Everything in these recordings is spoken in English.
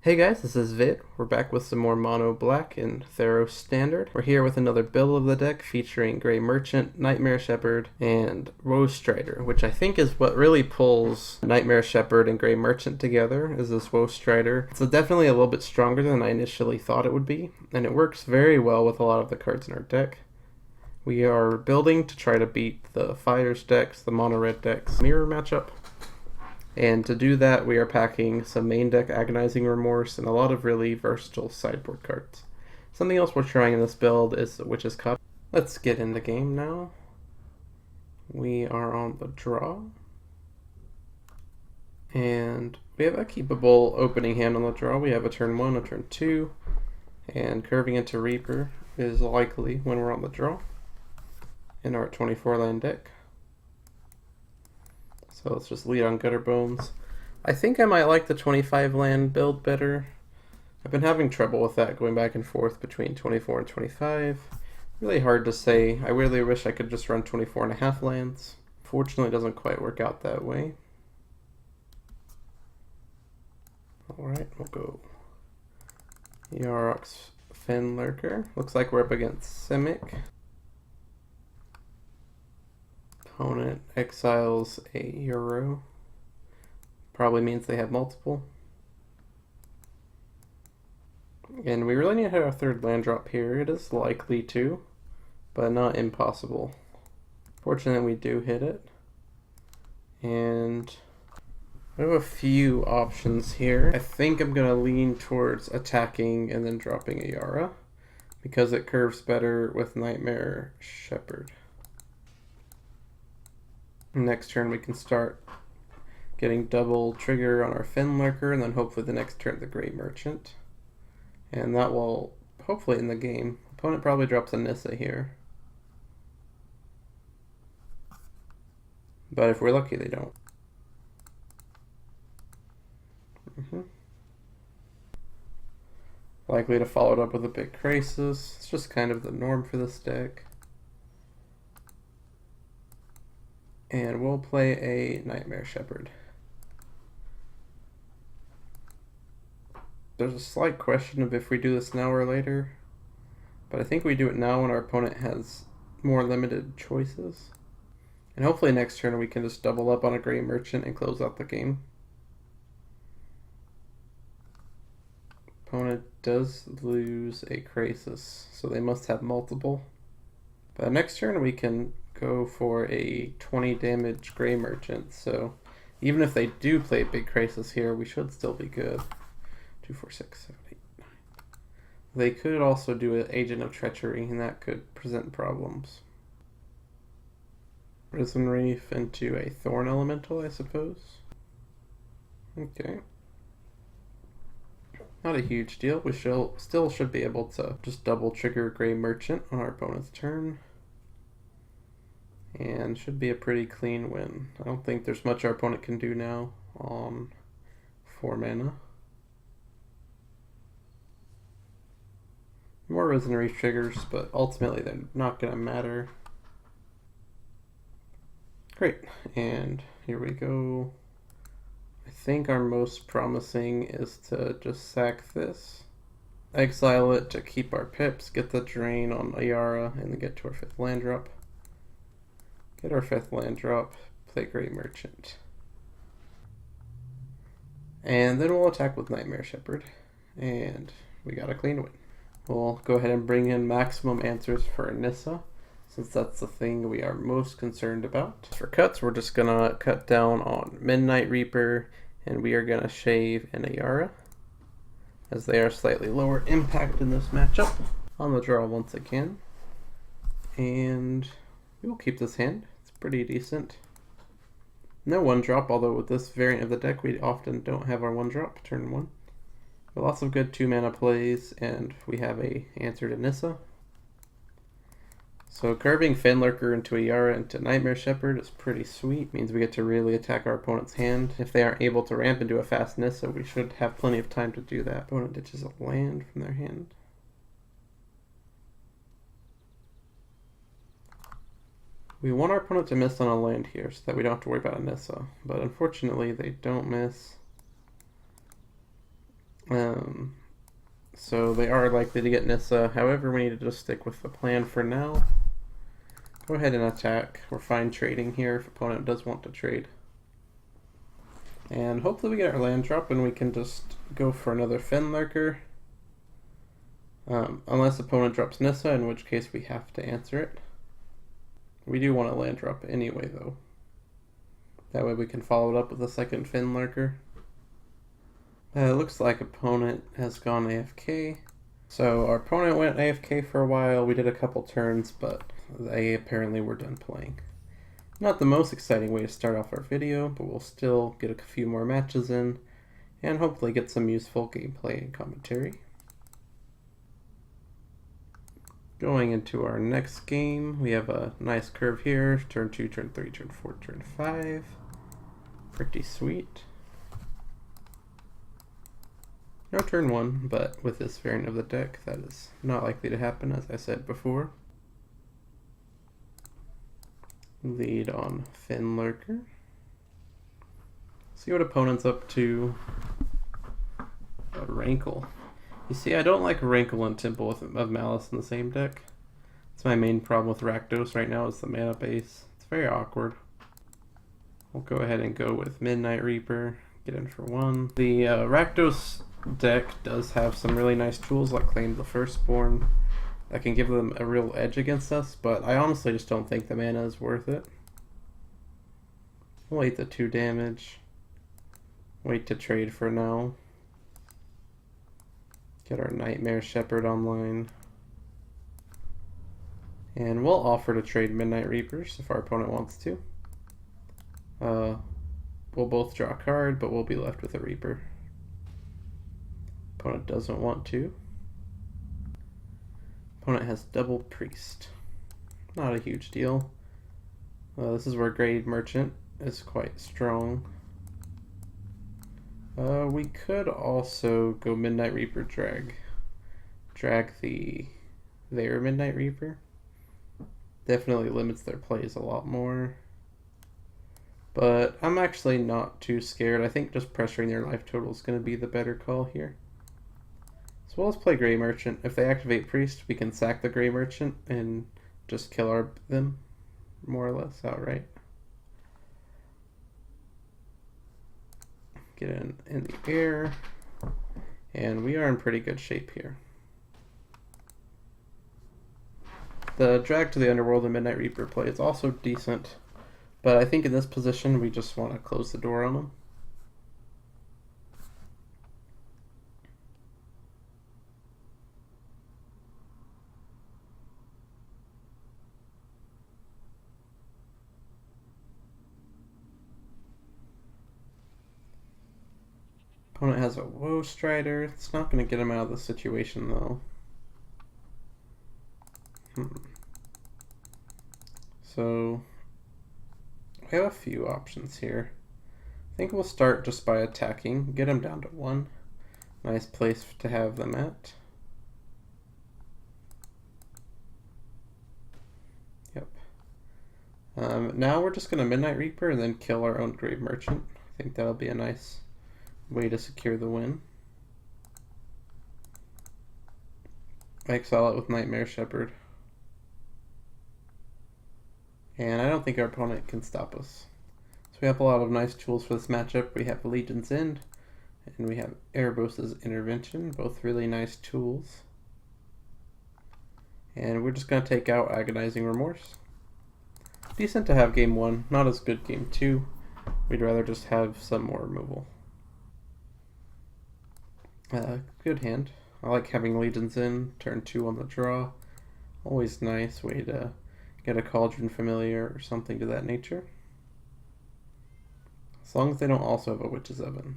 Hey guys, this is Vid. We're back with some more Mono Black in Theros Standard. We're here with another build of the deck featuring Grey Merchant, Nightmare Shepherd, and Woe Strider, which I think is what really pulls Nightmare Shepherd and Grey Merchant together, is this Woe Strider. It's definitely a little bit stronger than I initially thought it would be, and it works very well with a lot of the cards in our deck. We are building to try to beat the Fires decks, the Mono Red decks mirror matchup. And to do that, we are packing some main deck Agonizing Remorse and a lot of really versatile sideboard cards. Something else we're trying in this build is Witch's Cut. Let's get in the game now. We are on the draw. And we have a keepable opening hand on the draw. We have a turn 1, a turn 2, and curving into Reaper is likely when we're on the draw in our 24 land deck. So let's just lead on Gutter Bones. I think I might like the 25 land build better. I've been having trouble with that, going back and forth between 24 and 25. Really hard to say. I really wish I could just run 24.5 lands. Fortunately, it doesn't quite work out that way. Alright, we'll go Yarok's Fenlurker. Looks like we're up against Simic. Opponent exiles a Euro. Probably means they have multiple. And we really need to hit our third land drop here. It is likely to, but not impossible. Fortunately, we do hit it. And we have a few options here. I think I'm going to lean towards attacking and then dropping a Yara, because it curves better with Nightmare Shepherd. Next turn we can start getting double trigger on our Fenlurker, and then hopefully the next turn the Grey Merchant. And that will hopefully end the game. Opponent probably drops a Nissa here. But if we're lucky, they don't. Likely to follow it up with a big Crisis. It's just kind of the norm for this deck. And we'll play a Nightmare Shepherd. There's a slight question of if we do this now or later, but I think we do it now when our opponent has more limited choices. And hopefully next turn we can just double up on a Grey Merchant and close out the game. Opponent does lose a Crisis, so they must have multiple. But next turn we can go for a 20 damage Grey Merchant, so even if they do play big Crisis here, we should still be good. 2, 4, 6, 7, 8, 9. They could also do an Agent of Treachery, and that could present problems. Risen Reef into a Thorn Elemental, I suppose. Okay. Not a huge deal. We still should be able to just double trigger Grey Merchant on our opponent's turn. And should be a pretty clean win. I don't think there's much our opponent can do now on 4 mana. More Risen Reef triggers, but ultimately they're not going to matter. Great, and here we go. I think our most promising is to just sack this, exile it to keep our pips, get the drain on Ayara, and then get to our 5th land drop. Get our 5th land drop, play Grey Merchant. And then we'll attack with Nightmare Shepherd. And we got a clean win. We'll go ahead and bring in maximum answers for Nissa, since that's the thing we are most concerned about. For cuts, we're just going to cut down on Midnight Reaper, and we are going to shave an Ayara, as they are slightly lower impact in this matchup. On the draw once again. And we'll keep this hand. It's pretty decent. No 1-drop, although with this variant of the deck we often don't have our 1-drop turn 1. But lots of good 2-mana plays, and we have a answer to Nissa. So curving Fenlurker into Ayara into Nightmare Shepherd is pretty sweet. Means we get to really attack our opponent's hand. If they aren't able to ramp into a fast Nissa, we should have plenty of time to do that. Opponent ditches a land from their hand. We want our opponent to miss on a land here so that we don't have to worry about a Nissa, but unfortunately they don't miss. So they are likely to get Nissa. However, we need to just stick with the plan for now. Go ahead and attack. We're fine trading here if opponent does want to trade. And hopefully we get our land drop and we can just go for another Fen Lurker. Unless opponent drops Nissa, in which case we have to answer it. We do want a land drop anyway, though. That way we can follow it up with a second Fen Lurker. It looks like opponent has gone AFK. So our opponent went AFK for a while. We did a couple turns, but they apparently were done playing. Not the most exciting way to start off our video, but we'll still get a few more matches in and hopefully get some useful gameplay and commentary. Going into our next game, we have a nice curve here. Turn 2, turn 3, turn 4, turn 5. Pretty sweet. No turn 1, but with this variant of the deck, that is not likely to happen, as I said before. Lead on Fen Lurker. See what opponent's up to. A Rankle. You see, I don't like Rankle and Temple of Malice in the same deck. It's my main problem with Rakdos right now is the mana base. It's very awkward. We'll go ahead and go with Midnight Reaper. Get in for 1. The Rakdos deck does have some really nice tools like Claim the Firstborn that can give them a real edge against us, but I honestly just don't think the mana is worth it. Wait the 2 damage. Wait to trade for now. Get our Nightmare Shepherd online. And we'll offer to trade Midnight Reapers if our opponent wants to. We'll both draw a card, but we'll be left with a Reaper. Opponent doesn't want to. Opponent has double Priest. Not a huge deal. This is where Gray Merchant is quite strong. We could also go Midnight Reaper drag their Midnight Reaper. Definitely limits their plays a lot more. But I'm actually not too scared. I think just pressuring their life total is going to be the better call here. So let's play Gray Merchant. If they activate Priest, we can sack the Gray Merchant and just kill them, more or less, outright. Get in the air, and we are in pretty good shape here. The drag to the Underworld and Midnight Reaper play is also decent, but I think in this position we just want to close the door on them. Opponent has a Woe Strider. It's not going to get him out of the situation, though. So, we have a few options here. I think we'll start just by attacking. Get him down to 1. Nice place to have them at. Yep. Now we're just going to Midnight Reaper and then kill our own Grave Merchant. I think that'll be a nice way to secure the win. Exile it with Nightmare Shepherd. And I don't think our opponent can stop us. So we have a lot of nice tools for this matchup. We have Legion's End, and we have Erebos' Intervention, both really nice tools. And we're just going to take out Agonizing Remorse. Decent to have game 1, not as good game 2. We'd rather just have some more removal. Good hand. I like having Legion's In, turn 2 on the draw. Always nice way to get a Cauldron Familiar or something to that nature. As long as they don't also have a Witch's Oven.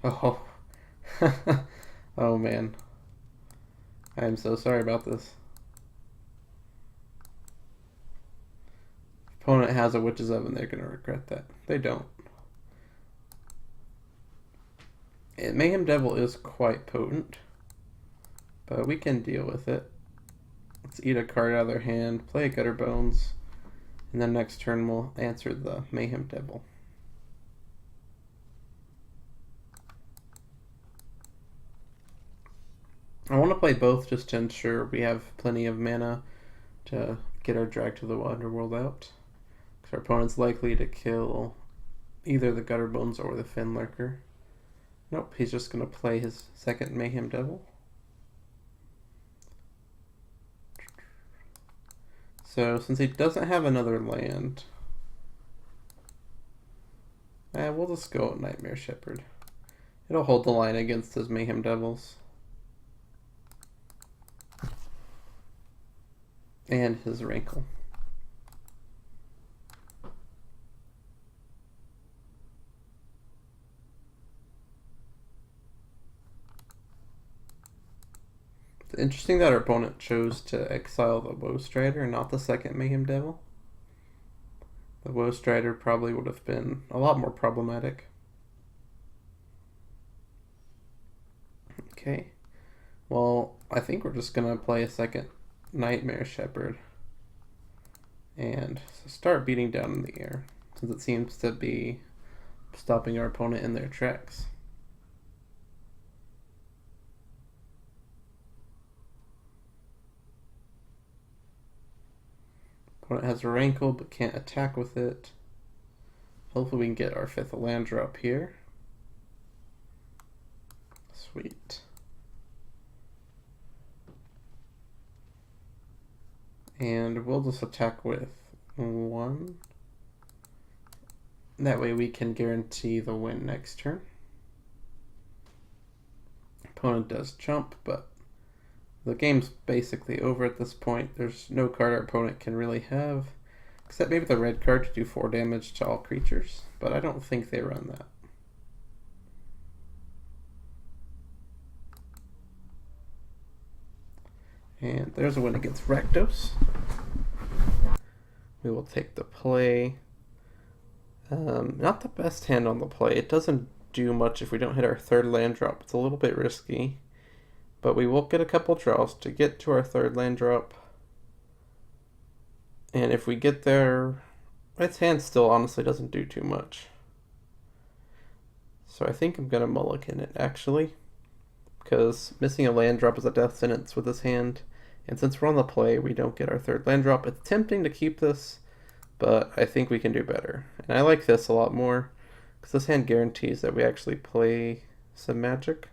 Oh, oh man. I am so sorry about this. If opponent has a Witch's Oven, they're going to regret that. They don't. Mayhem Devil is quite potent, but we can deal with it. Let's eat a card out of their hand, play a Gutter Bones, and then next turn we'll answer the Mayhem Devil. I want to play both just to ensure we have plenty of mana to get our drag to the underworld out. Because our opponent's likely to kill either the Gutterbones or the Fen Lurker. Nope, he's just going to play his second Mayhem Devil. So since he doesn't have another land, we'll just go Nightmare Shepherd. It'll hold the line against his Mayhem Devils. And his Rankle. It's interesting that our opponent chose to exile the Woe Strider and not the second Mayhem Devil. The Woe Strider probably would have been a lot more problematic. Okay. Well, I think we're just going to play a second Nightmare Shepherd and start beating down in the air, since it seems to be stopping our opponent in their tracks. Opponent has a Rankle but can't attack with it. Hopefully we can get our 5th land drop here. Sweet. And we'll just attack with 1. That way we can guarantee the win next turn. Opponent does jump, but the game's basically over at this point. There's no card our opponent can really have, except maybe the red card to do 4 damage to all creatures, but I don't think they run that. And there's a win against Rakdos. We will take the play. Not the best hand on the play. It doesn't do much if we don't hit our 3rd land drop. It's a little bit risky. But we will get a couple draws to get to our 3rd land drop. And if we get there, its hand still honestly doesn't do too much. So I think I'm going to mulligan it, actually. Because missing a land drop is a death sentence with this hand. And since we're on the play, we don't get our 3rd land drop. It's tempting to keep this, but I think we can do better. And I like this a lot more, because this hand guarantees that we actually play some magic.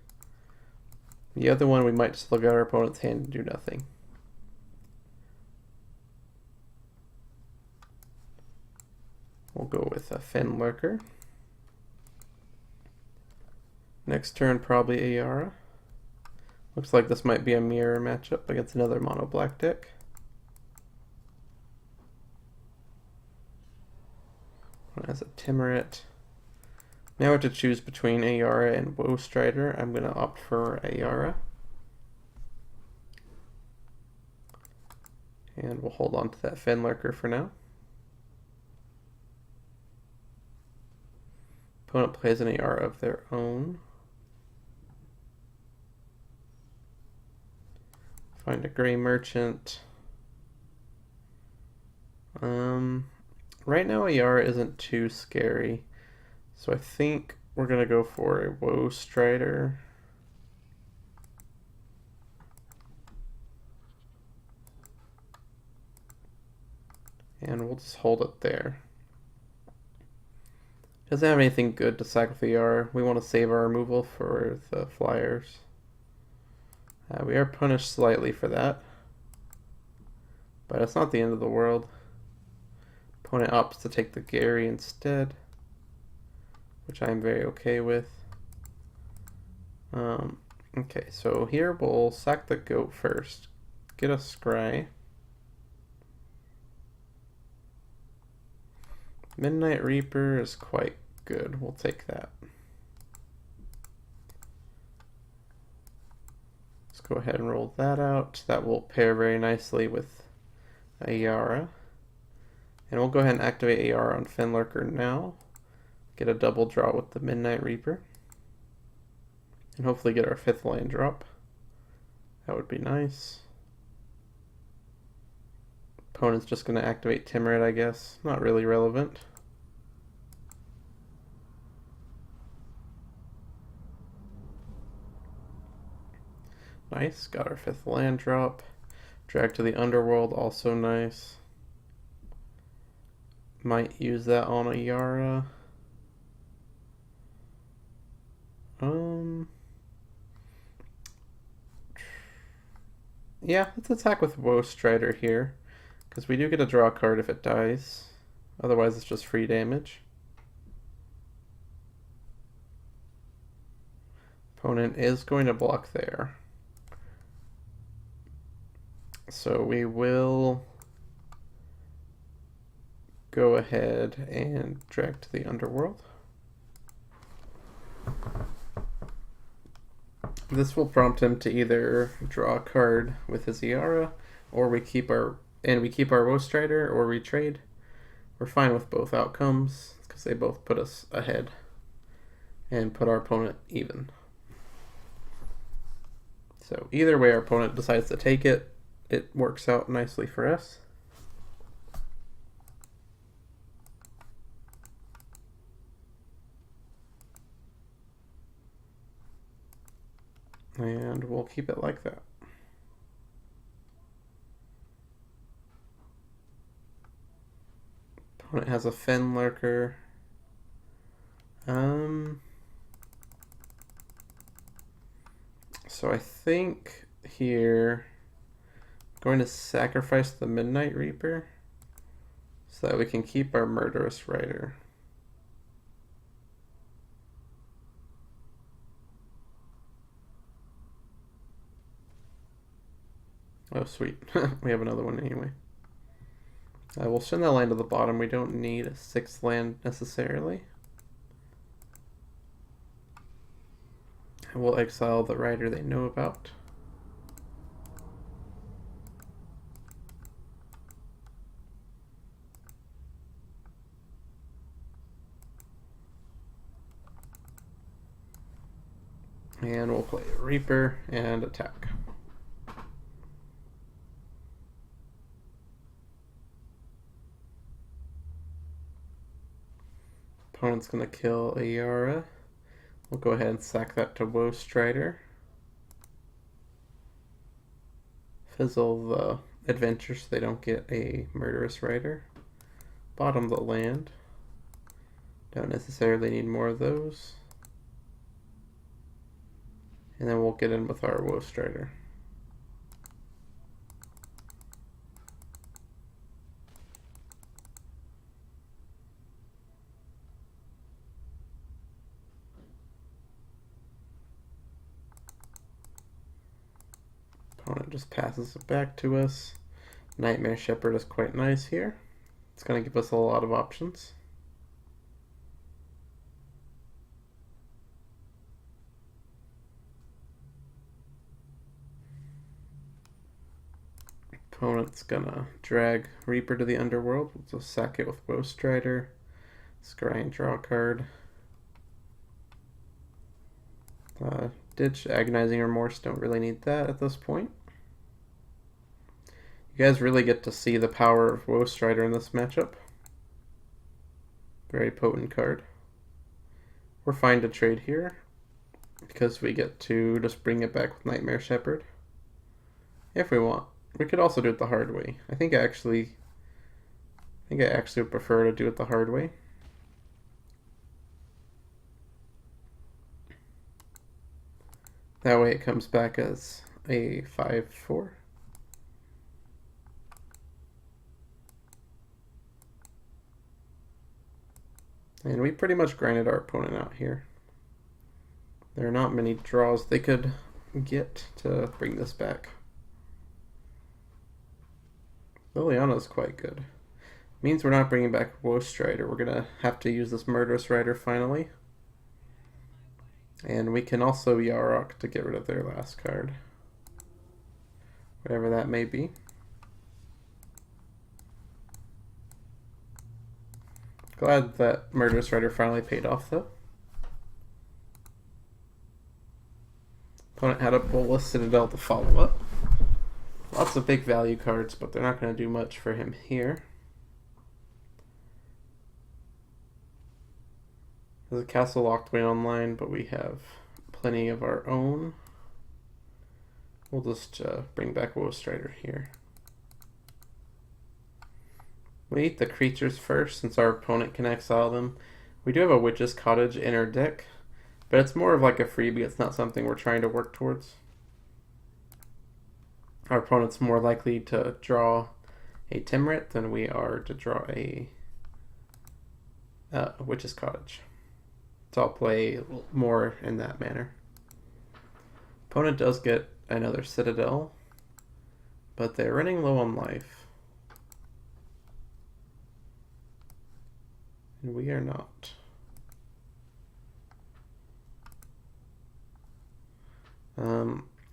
The other one, we might just look at our opponent's hand and do nothing. We'll go with a Fen Lurker. Next turn, probably Ayara. Looks like this might be a mirror matchup against another mono black deck. One has a Timurit. Now I have to choose between Ayara and Woe Strider. I'm going to opt for Ayara. And we'll hold on to that Fen Lurker for now. Opponent plays an Ayara of their own. Find a Gray Merchant. Right now Ayara isn't too scary, so I think we're gonna go for a Woe Strider. And we'll just hold it there. Doesn't have anything good to sack with Ayara. We want to save our removal for the flyers. We are punished slightly for that, but it's not the end of the world. Opponent opts to take the Gary instead, which I'm very okay with. Okay, so here we'll sack the goat first, get a scry. Midnight Reaper is quite good, we'll take that. Go ahead and roll that out. That will pair very nicely with Ayara. And we'll go ahead and activate Ayara on Fen Lurker now. Get a double draw with the Midnight Reaper. And hopefully get our 5th land drop. That would be nice. Opponent's just going to activate Timurit, I guess. Not really relevant. Nice. Got our 5th land drop. Drag to the underworld, also nice. Might use that on a Yara. Yeah, let's attack with Woe Strider here, because we do get a draw card if it dies. Otherwise, it's just free damage. Opponent is going to block there. So we will go ahead and drag to the underworld. This will prompt him to either draw a card with his Iara, or we keep our Woe Strider, or we trade. We're fine with both outcomes because they both put us ahead and put our opponent even. So either way our opponent decides to take it, it works out nicely for us. And we'll keep it like that. Opponent has a Fen Lurker. So I think here I'm going to sacrifice the Midnight Reaper so that we can keep our Murderous Rider. Oh, sweet. We have another one anyway. We'll send that land to the bottom. We don't need a 6th land necessarily. And we'll exile the rider they know about. And we'll play a Reaper and attack. Opponent's going to kill a Yara. We'll go ahead and sack that to Woe Strider. Fizzle the adventure so they don't get a Murderous Rider. Bottom the land. Don't necessarily need more of those. And then we'll get in with our Woe Strider. Opponent just passes it back to us. Nightmare Shepherd is quite nice here. It's going to give us a lot of options. Opponent's gonna drag Reaper to the underworld. We'll just sack it with Woe Strider. Scry and draw a card. Ditch Agonizing Remorse, don't really need that at this point. You guys really get to see the power of Woe Strider in this matchup. Very potent card. We're fine to trade here because we get to just bring it back with Nightmare Shepherd if we want. We could also do it the hard way. I think I actually would prefer to do it the hard way. That way it comes back as a 5/4. And we pretty much grinded our opponent out here. There are not many draws they could get to bring this back. Liliana's quite good. Means we're not bringing back Woe Strider. We're going to have to use this Murderous Rider finally. And we can also Yarok to get rid of their last card. Whatever that may be. Glad that Murderous Rider finally paid off though. Opponent had a Bolas Citadel to follow up. Lots of big value cards, but they're not going to do much for him here. There's a Castle Locked Way online, but we have plenty of our own. We'll just bring back Woe Strider here. We eat the creatures first since our opponent can exile them. We do have a Witch's Cottage in our deck, but it's more of like a freebie. It's not something we're trying to work towards. Our opponent's more likely to draw a Timrit than we are to draw a Witch's Cottage. So I'll play more in that manner. Opponent does get another Citadel, but they're running low on life. And we are not.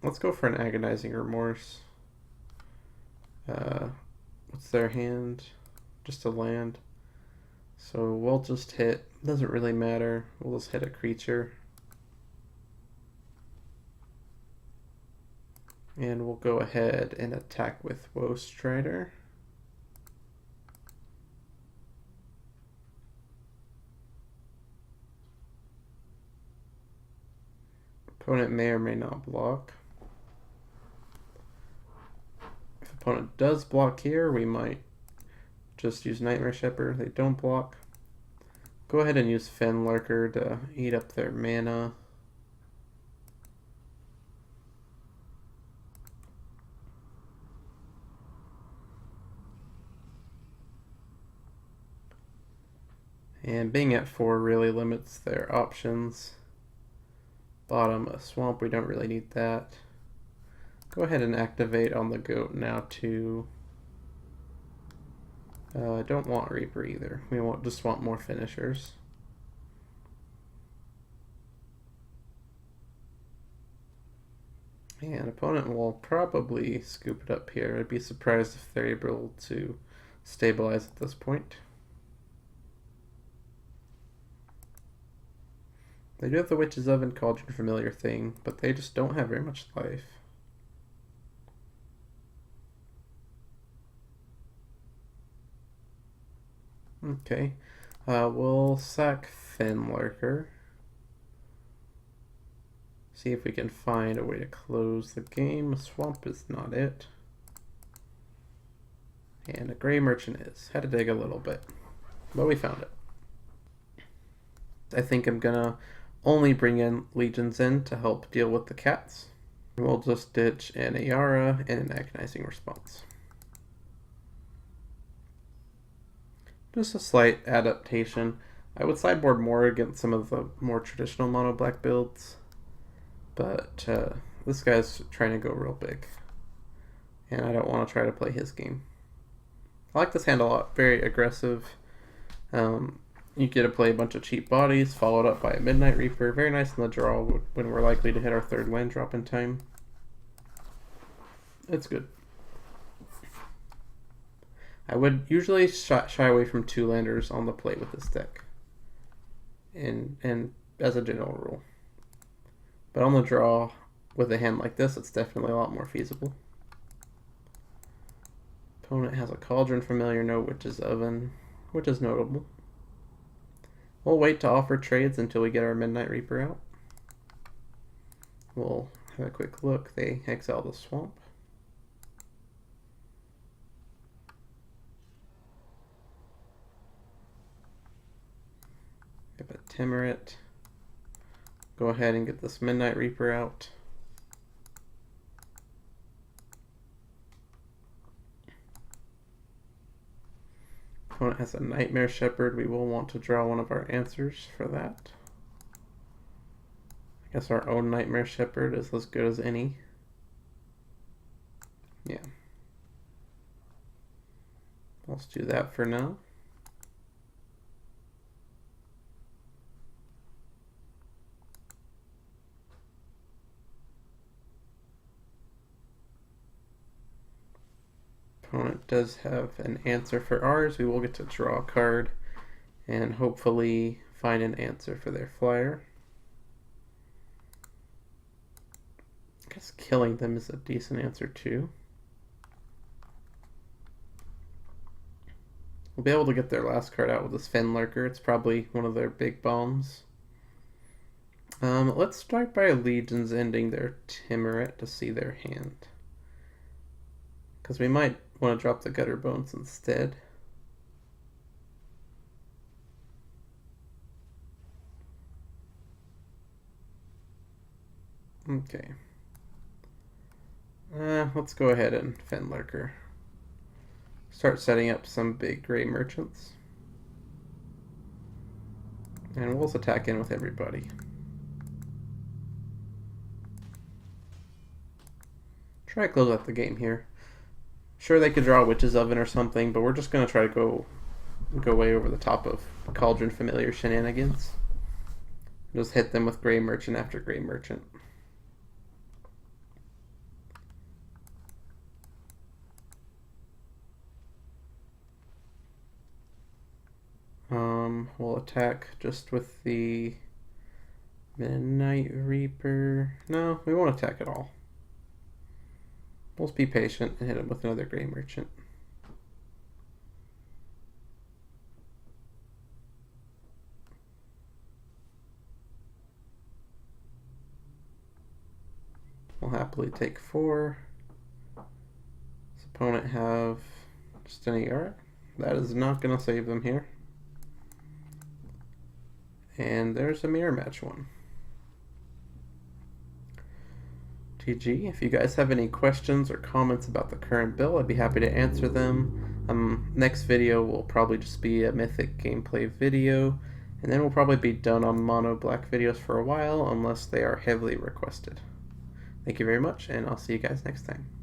Let's go for an Agonizing Remorse. What's their hand? Just a land. So we'll just hit, doesn't really matter. We'll just hit a creature. And we'll go ahead and attack with Woe Strider. Opponent may or may not block. If opponent does block here, we might just use Nightmare Shepherd. They don't block. Go ahead and use Fen Lurker to eat up their mana. And being at 4 really limits their options. Bottom, a swamp, we don't really need that. Go ahead and activate on the goat now to... I don't want Reaper either. We just want more finishers. And opponent will probably scoop it up here. I'd be surprised if they're able to stabilize at this point. They do have the Witch's Oven, Cauldron, Familiar Thing, but they just don't have very much life. Okay, we'll sack Fen Lurker. See if we can find a way to close the game. Swamp is not it. And a Gray Merchant is. Had to dig a little bit, but we found it. I think I'm gonna only bring in Legions in to help deal with the cats. We'll just ditch an Ayara and an Agonizing Response. Just a slight adaptation. I would sideboard more against some of the more traditional mono black builds, but this guy's trying to go real big, and I don't want to try to play his game. I like this hand a lot. Very aggressive. You get to play a bunch of cheap bodies, followed up by a Midnight Reaper. Very nice in the draw when we're likely to hit our 3rd land drop in time. It's good. I would usually shy away from 2-landers on the play with this deck, and as a general rule. But on the draw, with a hand like this, it's definitely a lot more feasible. Opponent has a Cauldron Familiar, no Witch's Oven, which is notable. We'll wait to offer trades until we get our Midnight Reaper out. We'll have a quick look. They exile the swamp. Have a Timrit. Go ahead and get this Midnight Reaper out. Opponent has a Nightmare Shepherd. We will want to draw one of our answers for that. I guess our own Nightmare Shepherd is as good as any. Yeah. Let's do that for now. Opponent does have an answer for ours. We will get to draw a card and hopefully find an answer for their flyer. I guess killing them is a decent answer too. We'll be able to get their last card out with this Fen Lurker. It's probably one of their big bombs. Let's start by legions ending their Timuret to see their hand. Because we might want to drop the Gutter Bones instead. Okay. Let's go ahead and Fen Lurker. Start setting up some big gray merchants. And we'll just attack in with everybody. Try to close out the game here. Sure, they could draw a Witch's Oven or something, but we're just going to try to go way over the top of Cauldron Familiar shenanigans. Just hit them with Gray Merchant after Gray Merchant. We'll attack just with the Midnight Reaper. No, we won't attack at all. We'll just be patient and hit him with another Gray Merchant. We'll happily take 4. Does opponent have just any? Alright, that is not going to save them here. And there's a mirror match one. GG. If you guys have any questions or comments about the current build, I'd be happy to answer them. Next video will probably just be a Mythic gameplay video, and then we'll probably be done on mono black videos for a while unless they are heavily requested. Thank you very much, and I'll see you guys next time.